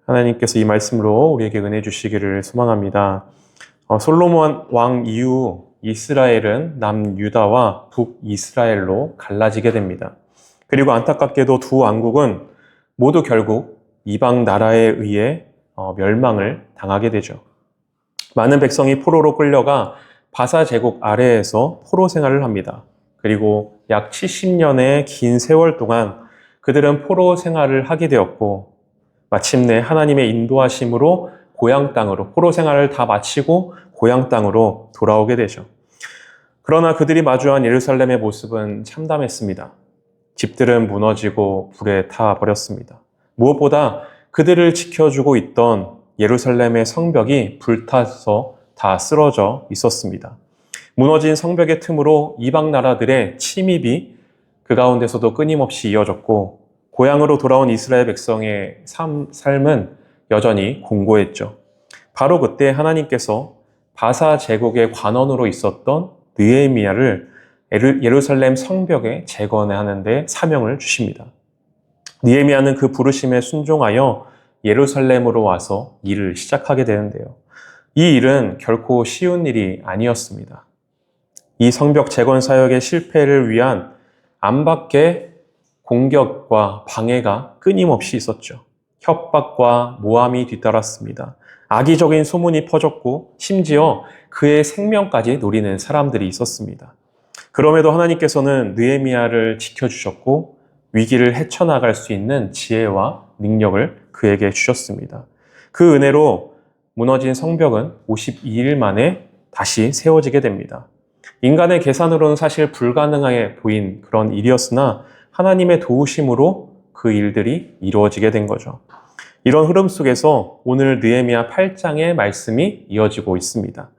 하나님께서 이 말씀으로 우리에게 은혜 주시기를 소망합니다. 솔로몬 왕 이후 이스라엘은 남유다와 북이스라엘로 갈라지게 됩니다. 그리고 안타깝게도 두 왕국은 모두 결국 이방 나라에 의해 멸망을 당하게 되죠. 많은 백성이 포로로 끌려가 바사 제국 아래에서 포로 생활을 합니다. 그리고 약 70년의 긴 세월 동안 그들은 포로 생활을 하게 되었고, 마침내 하나님의 인도하심으로 고향 땅으로, 포로 생활을 다 마치고 고향 땅으로 돌아오게 되죠. 그러나 그들이 마주한 예루살렘의 모습은 참담했습니다. 집들은 무너지고 불에 타버렸습니다. 무엇보다 그들을 지켜주고 있던 예루살렘의 성벽이 불타서 다 쓰러져 있었습니다. 무너진 성벽의 틈으로 이방 나라들의 침입이 그 가운데서도 끊임없이 이어졌고, 고향으로 돌아온 이스라엘 백성의 삶은 여전히 공고했죠. 바로 그때 하나님께서 바사 제국의 관원으로 있었던 느헤미야를 예루살렘 성벽에 재건하는 데 사명을 주십니다. 느헤미야는 그 부르심에 순종하여 예루살렘으로 와서 일을 시작하게 되는데요. 이 일은 결코 쉬운 일이 아니었습니다. 이 성벽 재건 사역의 실패를 위한 안팎의 공격과 방해가 끊임없이 있었죠. 협박과 모함이 뒤따랐습니다. 악의적인 소문이 퍼졌고 심지어 그의 생명까지 노리는 사람들이 있었습니다. 그럼에도 하나님께서는 느헤미야를 지켜주셨고 위기를 헤쳐나갈 수 있는 지혜와 능력을 그에게 주셨습니다. 그 은혜로 무너진 성벽은 52일 만에 다시 세워지게 됩니다. 인간의 계산으로는 사실 불가능하게 보인 그런 일이었으나 하나님의 도우심으로 그 일들이 이루어지게 된 거죠. 이런 흐름 속에서 오늘 느헤미야 8장의 말씀이 이어지고 있습니다.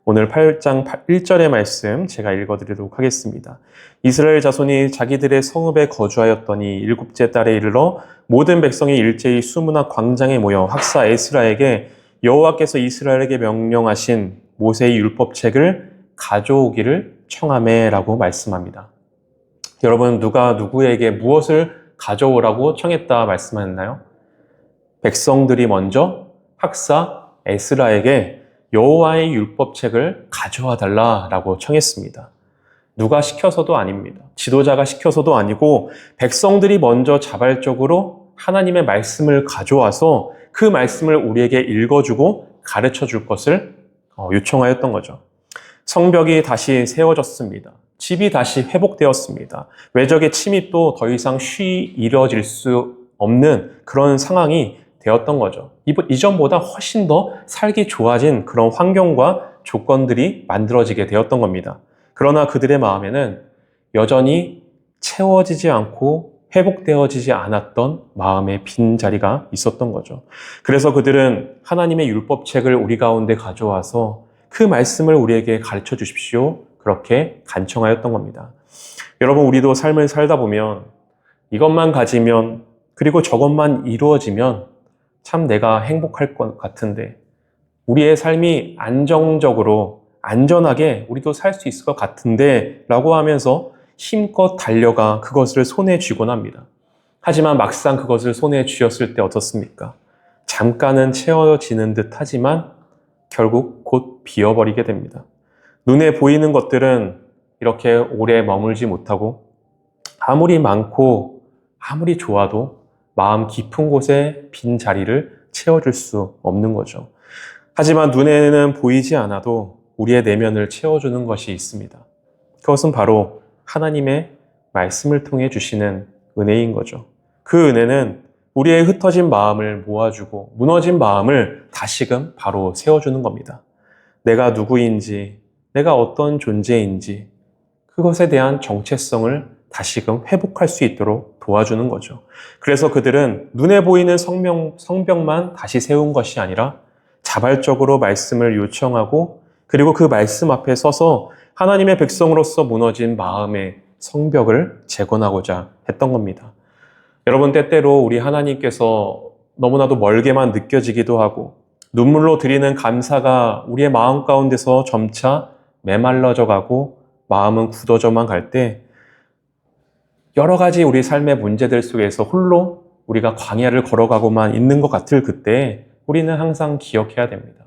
오늘 8장 1절의 말씀 제가 읽어드리도록 하겠습니다. 이스라엘 자손이 자기들의 성읍에 거주하였더니 일곱째 달에 이르러 모든 백성이 일제히 수문학 광장에 모여 학사 에스라에게 여호와께서 이스라엘에게 명령하신 모세의 율법책을 가져오기를 청하매라고 말씀합니다. 여러분, 누가 누구에게 무엇을 가져오라고 청했다 말씀했나요? 백성들이 먼저 학사 에스라에게 여호와의 율법책을 가져와 달라라고 청했습니다. 누가 시켜서도 아닙니다. 지도자가 시켜서도 아니고 백성들이 먼저 자발적으로 하나님의 말씀을 가져와서 그 말씀을 우리에게 읽어주고 가르쳐 줄 것을 요청하였던 거죠. 성벽이 다시 세워졌습니다. 집이 다시 회복되었습니다. 외적의 침입도 더 이상 쉬이 이뤄질 수 없는 그런 상황이 되었던 거죠. 이전보다 훨씬 더 살기 좋아진 그런 환경과 조건들이 만들어지게 되었던 겁니다. 그러나 그들의 마음에는 여전히 채워지지 않고 회복되어지지 않았던 마음의 빈자리가 있었던 거죠. 그래서 그들은 하나님의 율법책을 우리 가운데 가져와서 그 말씀을 우리에게 가르쳐 주십시오. 그렇게 간청하였던 겁니다. 여러분, 우리도 삶을 살다 보면 이것만 가지면, 그리고 저것만 이루어지면 참 내가 행복할 것 같은데, 우리의 삶이 안정적으로 안전하게 우리도 살 수 있을 것 같은데 라고 하면서 힘껏 달려가 그것을 손에 쥐곤 합니다. 하지만 막상 그것을 손에 쥐었을 때 어떻습니까? 잠깐은 채워지는 듯 하지만 결국 곧 비어버리게 됩니다. 눈에 보이는 것들은 이렇게 오래 머물지 못하고 아무리 많고 아무리 좋아도 마음 깊은 곳에 빈 자리를 채워줄 수 없는 거죠. 하지만 눈에는 보이지 않아도 우리의 내면을 채워주는 것이 있습니다. 그것은 바로 하나님의 말씀을 통해 주시는 은혜인 거죠. 그 은혜는 우리의 흩어진 마음을 모아주고 무너진 마음을 다시금 바로 세워주는 겁니다. 내가 누구인지, 내가 어떤 존재인지 그것에 대한 정체성을 다시금 회복할 수 있도록 도와주는 거죠. 그래서 그들은 눈에 보이는 성벽만 다시 세운 것이 아니라 자발적으로 말씀을 요청하고, 그리고 그 말씀 앞에 서서 하나님의 백성으로서 무너진 마음의 성벽을 재건하고자 했던 겁니다. 여러분, 때때로 우리 하나님께서 너무나도 멀게만 느껴지기도 하고 눈물로 드리는 감사가 우리의 마음 가운데서 점차 메말라져 가고 마음은 굳어져만 갈 때 여러 가지 우리 삶의 문제들 속에서 홀로 우리가 광야를 걸어가고만 있는 것 같을 그때 우리는 항상 기억해야 됩니다.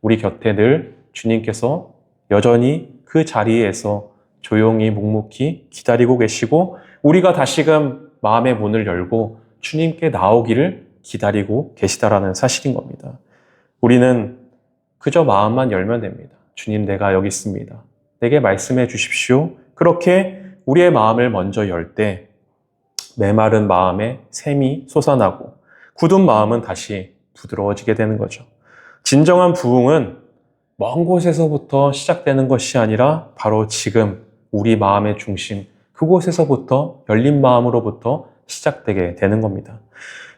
우리 곁에 늘 주님께서 여전히 그 자리에서 조용히 묵묵히 기다리고 계시고 우리가 다시금 마음의 문을 열고 주님께 나오기를 기다리고 계시다라는 사실인 겁니다. 우리는 그저 마음만 열면 됩니다. 주님, 내가 여기 있습니다. 내게 말씀해 주십시오. 그렇게 우리의 마음을 먼저 열 때 메마른 마음에 샘이 솟아나고 굳은 마음은 다시 부드러워지게 되는 거죠. 진정한 부흥은 먼 곳에서부터 시작되는 것이 아니라 바로 지금 우리 마음의 중심, 그곳에서부터 열린 마음으로부터 시작되게 되는 겁니다.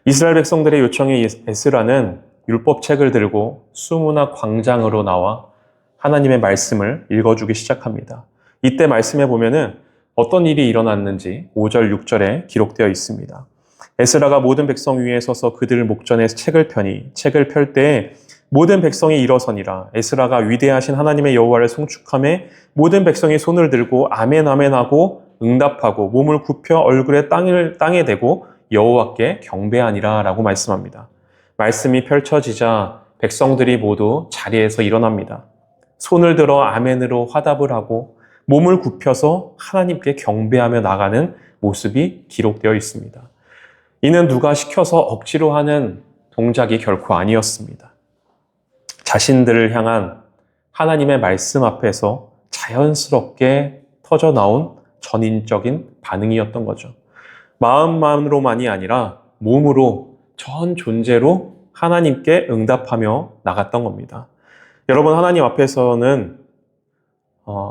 이스라엘 백성들의 요청에 에스라는 율법책을 들고 수문학 광장으로 나와 하나님의 말씀을 읽어주기 시작합니다. 이때 말씀해 보면은 어떤 일이 일어났는지 5절, 6절에 기록되어 있습니다. 에스라가 모든 백성 위에 서서 그들 목전에 책을 펴니 책을 펼 때에 모든 백성이 일어서니라. 에스라가 위대하신 하나님의 여호와를 송축하며 모든 백성이 손을 들고 아멘 아멘 하고 응답하고 몸을 굽혀 얼굴에 땅에 대고 여호와께 경배하니라 라고 말씀합니다. 말씀이 펼쳐지자 백성들이 모두 자리에서 일어납니다. 손을 들어 아멘으로 화답을 하고 몸을 굽혀서 하나님께 경배하며 나가는 모습이 기록되어 있습니다. 이는 누가 시켜서 억지로 하는 동작이 결코 아니었습니다. 자신들을 향한 하나님의 말씀 앞에서 자연스럽게 터져나온 전인적인 반응이었던 거죠. 마음만으로만이 아니라 몸으로 전 존재로 하나님께 응답하며 나갔던 겁니다. 여러분, 하나님 앞에서는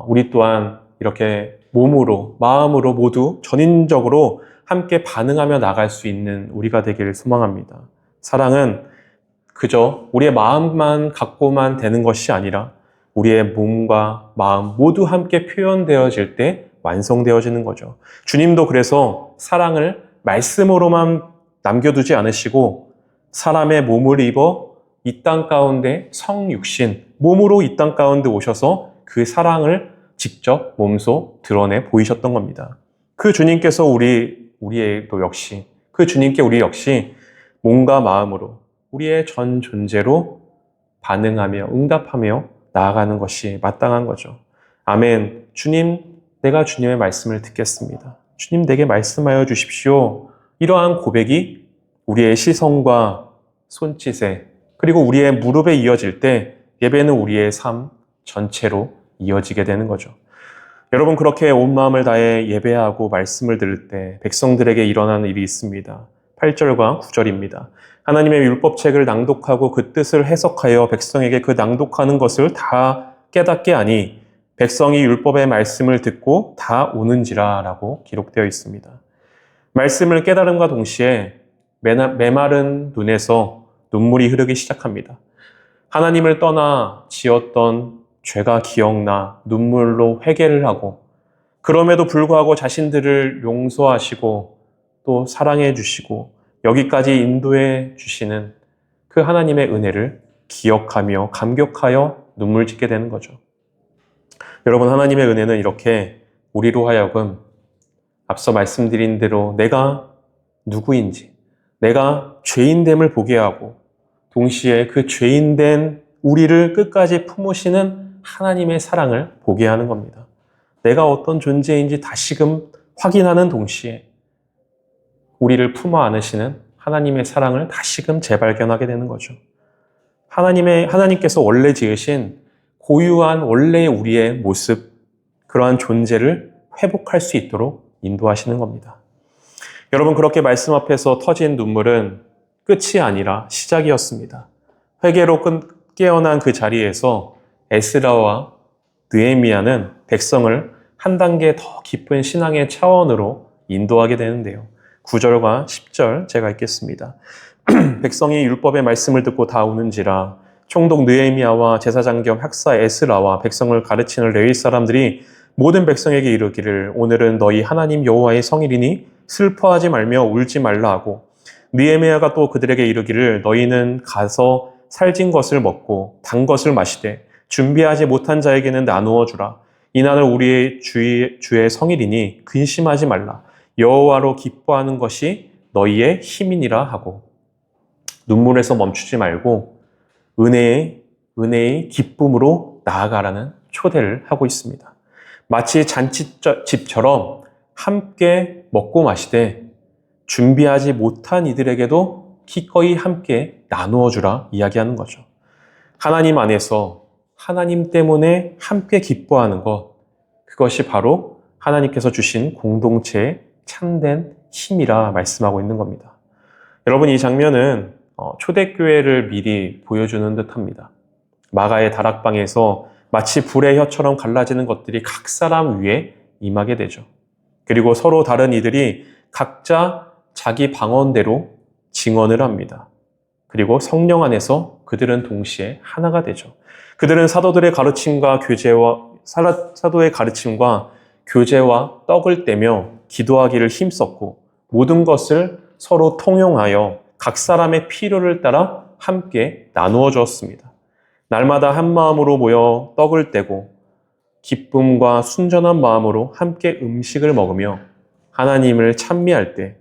우리 또한 이렇게 몸으로, 마음으로 모두 전인적으로 함께 반응하며 나갈 수 있는 우리가 되기를 소망합니다. 사랑은 그저 우리의 마음만 갖고만 되는 것이 아니라 우리의 몸과 마음 모두 함께 표현되어질 때 완성되어지는 거죠. 주님도 그래서 사랑을 말씀으로만 남겨두지 않으시고 사람의 몸을 입어 이 땅 가운데 성육신, 몸으로 이 땅 가운데 오셔서 그 사랑을 직접 몸소 드러내 보이셨던 겁니다. 그 주님께서 우리의 또 역시, 그 주님께 우리 역시 몸과 마음으로 우리의 전 존재로 반응하며 응답하며 나아가는 것이 마땅한 거죠. 아멘. 주님, 내가 주님의 말씀을 듣겠습니다. 주님, 내게 말씀하여 주십시오. 이러한 고백이 우리의 시선과 손짓에 그리고 우리의 무릎에 이어질 때 예배는 우리의 삶 전체로 이어지게 되는 거죠. 여러분, 그렇게 온 마음을 다해 예배하고 말씀을 들을 때 백성들에게 일어나는 일이 있습니다. 8절과 9절입니다. 하나님의 율법책을 낭독하고 그 뜻을 해석하여 백성에게 그 낭독하는 것을 다 깨닫게 하니 백성이 율법의 말씀을 듣고 다 우는지라 라고 기록되어 있습니다. 말씀을 깨달음과 동시에 메마른 눈에서 눈물이 흐르기 시작합니다. 하나님을 떠나 지었던 죄가 기억나 눈물로 회개를 하고 그럼에도 불구하고 자신들을 용서하시고 또 사랑해 주시고 여기까지 인도해 주시는 그 하나님의 은혜를 기억하며 감격하여 눈물 짓게 되는 거죠. 여러분, 하나님의 은혜는 이렇게 우리로 하여금 앞서 말씀드린 대로 내가 누구인지, 내가 죄인됨을 보게 하고 동시에 그 죄인된 우리를 끝까지 품으시는 하나님의 사랑을 보게 하는 겁니다. 내가 어떤 존재인지 다시금 확인하는 동시에 우리를 품어 안으시는 하나님의 사랑을 다시금 재발견하게 되는 거죠. 하나님께서 원래 지으신 고유한 원래의 우리의 모습, 그러한 존재를 회복할 수 있도록 인도하시는 겁니다. 여러분, 그렇게 말씀 앞에서 터진 눈물은 끝이 아니라 시작이었습니다. 회개로 깨어난 그 자리에서 에스라와 느헤미야는 백성을 한 단계 더 깊은 신앙의 차원으로 인도하게 되는데요. 9절과 10절 제가 읽겠습니다. 백성이 율법의 말씀을 듣고 다 우는지라 총독 느헤미야와 제사장 겸 학사 에스라와 백성을 가르치는 레위 사람들이 모든 백성에게 이르기를 오늘은 너희 하나님 여호와의 성일이니 슬퍼하지 말며 울지 말라 하고 느헤미야가 또 그들에게 이르기를 너희는 가서 살진 것을 먹고 단 것을 마시되 준비하지 못한 자에게는 나누어 주라. 이날은 우리의 주의 성일이니 근심하지 말라. 여호와로 기뻐하는 것이 너희의 힘이니라 하고 눈물에서 멈추지 말고 은혜의 기쁨으로 나아가라는 초대를 하고 있습니다. 마치 잔치집처럼 함께 먹고 마시되 준비하지 못한 이들에게도 기꺼이 함께 나누어 주라 이야기하는 거죠. 하나님 안에서 하나님 때문에 함께 기뻐하는 것, 그것이 바로 하나님께서 주신 공동체의 참된 힘이라 말씀하고 있는 겁니다. 여러분, 이 장면은 초대교회를 미리 보여주는 듯합니다. 마가의 다락방에서 마치 불의 혀처럼 갈라지는 것들이 각 사람 위에 임하게 되죠. 그리고 서로 다른 이들이 각자 자기 방언대로 증언을 합니다. 그리고 성령 안에서 그들은 동시에 하나가 되죠. 그들은 사도의 가르침과 교제와 떡을 떼며 기도하기를 힘썼고 모든 것을 서로 통용하여 각 사람의 필요를 따라 함께 나누어 주었습니다. 날마다 한 마음으로 모여 떡을 떼고 기쁨과 순전한 마음으로 함께 음식을 먹으며 하나님을 찬미할 때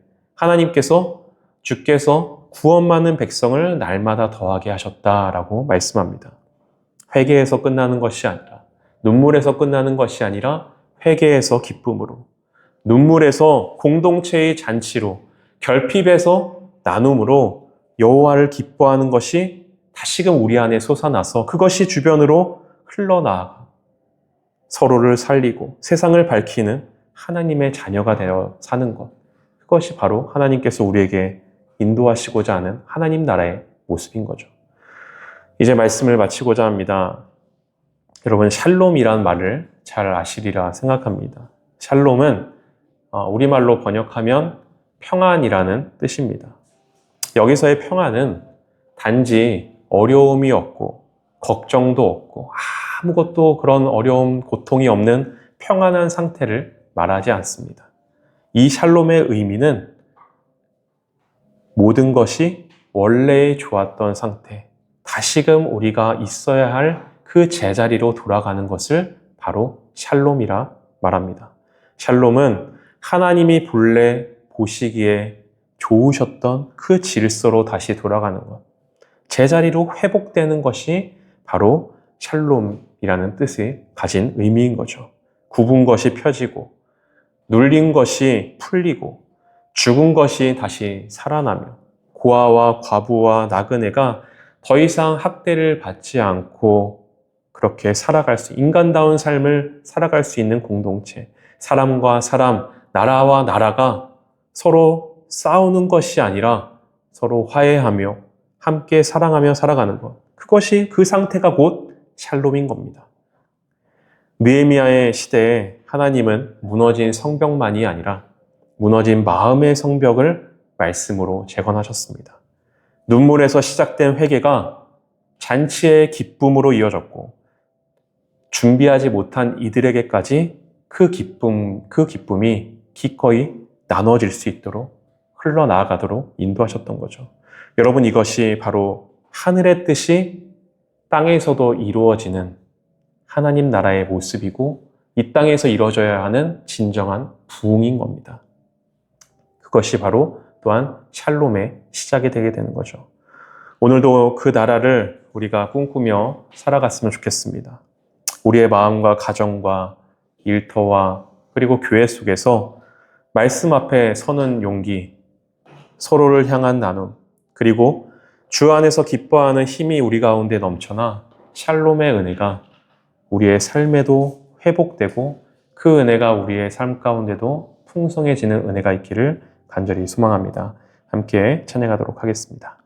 주께서 구원 많은 백성을 날마다 더하게 하셨다라고 말씀합니다. 회개에서 끝나는 것이 아니라, 눈물에서 끝나는 것이 아니라 회개에서 기쁨으로, 눈물에서 공동체의 잔치로, 결핍에서 나눔으로 여호와를 기뻐하는 것이 다시금 우리 안에 솟아나서 그것이 주변으로 흘러나아가 서로를 살리고 세상을 밝히는 하나님의 자녀가 되어 사는 것, 그것이 바로 하나님께서 우리에게 인도하시고자 하는 하나님 나라의 모습인 거죠. 이제 말씀을 마치고자 합니다. 여러분, 샬롬이란 말을 잘 아시리라 생각합니다. 샬롬은 우리말로 번역하면 평안이라는 뜻입니다. 여기서의 평안은 단지 어려움이 없고 걱정도 없고 아무것도 그런 어려움, 고통이 없는 평안한 상태를 말하지 않습니다. 이 샬롬의 의미는 모든 것이 원래 좋았던 상태, 다시금 우리가 있어야 할 그 제자리로 돌아가는 것을 바로 샬롬이라 말합니다. 샬롬은 하나님이 본래 보시기에 좋으셨던 그 질서로 다시 돌아가는 것, 제자리로 회복되는 것이 바로 샬롬이라는 뜻이 가진 의미인 거죠. 굽은 것이 펴지고 눌린 것이 풀리고 죽은 것이 다시 살아나며 고아와 과부와 나그네가 더 이상 학대를 받지 않고 그렇게 인간다운 삶을 살아갈 수 있는 공동체, 사람과 사람, 나라와 나라가 서로 싸우는 것이 아니라 서로 화해하며 함께 사랑하며 살아가는 것, 그것이 그 상태가 곧 샬롬인 겁니다. 느헤미야의 시대에 하나님은 무너진 성벽만이 아니라 무너진 마음의 성벽을 말씀으로 재건하셨습니다. 눈물에서 시작된 회개가 잔치의 기쁨으로 이어졌고 준비하지 못한 이들에게까지 그 기쁨이 기꺼이 나눠질 수 있도록 흘러나아가도록 인도하셨던 거죠. 여러분, 이것이 바로 하늘의 뜻이 땅에서도 이루어지는 하나님 나라의 모습이고 이 땅에서 이루어져야 하는 진정한 부흥인 겁니다. 그것이 바로 또한 샬롬의 시작이 되게 되는 거죠. 오늘도 그 나라를 우리가 꿈꾸며 살아갔으면 좋겠습니다. 우리의 마음과 가정과 일터와 그리고 교회 속에서 말씀 앞에 서는 용기, 서로를 향한 나눔, 그리고 주 안에서 기뻐하는 힘이 우리 가운데 넘쳐나 샬롬의 은혜가 우리의 삶에도 회복되고 그 은혜가 우리의 삶 가운데도 풍성해지는 은혜가 있기를 간절히 소망합니다. 함께 찬양하도록 하겠습니다.